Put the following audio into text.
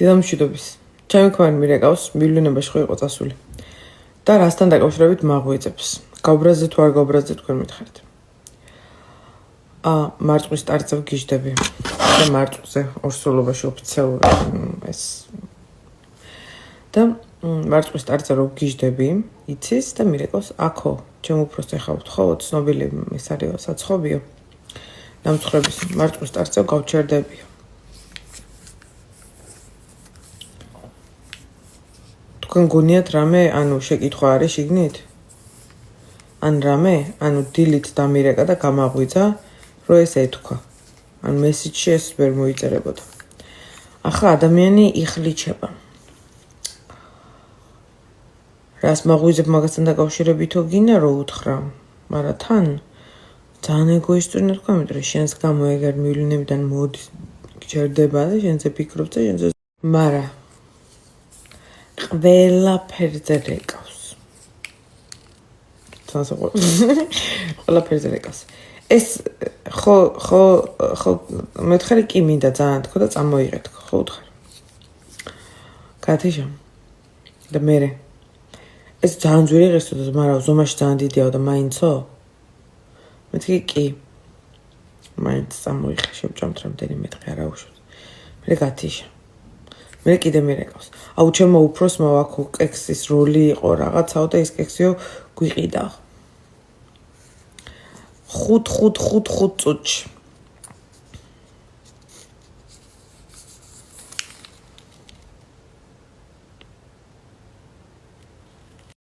დედამშვიდობის. ჩემი ქმარი მირეკავს მივლინებაში ხო იყო წასული. და რასთან დაკავშირებით მაღვიძებს. გაუბრაზდეთ თუ არ გაუბრაზდეთ თქვენ მითხარით. მარწყვის ტარწევ გიждები. და მარწყვზე ორსულობაში ოფიციალური ეს და მარწყვის ტარწევ რო გიждები, იცის და მირეკავს აქო. ჩემ უფროს ეხავთ ხო, ცნობილი ეს არისო საცხობიო. ნამცხრების მარწყვის ტარწევ გავჩერდებიო. თქვენ გონიათ რამე, ანუ შეკითხვა არის შიგნით? ან რამე, ანუ დილით დამირეკა და გამაღვიძა, რომ ეს ეთქვა. ან მესიჯში ეს ვერ მოიწერებოდა. ახლა ადამიანი იხლიჩება. რას მაღვიძებ მაგასთან დაკავშირებითო გინდა რომ უთხრა, მაგრამ თან ძალიან ეგოისტური თქვა, იმიტომ რომ შენს გამო ეგარ მივლინებიდან მოდის გჭირდება და შენზე ფიქრობ და შენზე მაგრამ ყველაფერზე რეკავს. ყველაფერზე რეკავს. ეს ხო მეთხარი კი მინდა ძალიან თქო და წამოიღეთ ხო უთხარ. კათიშა და მერე ეს ძალიან ძვირი ღირსოდა, მაგრამ ზომაში ძალიან დიდიაო და მაინცო? მეთქი კი. მაინც წამოიღე, შევჭამთ რამდენიმე დღე არა უშოთ. მერე კათიშა. მე კიდე მერეკავს. აუ ჩემო უფროსმა აქ კექსის როლი იყო რაღაცაო და ეს კექსიო გვიყიდა. 5 წუთში.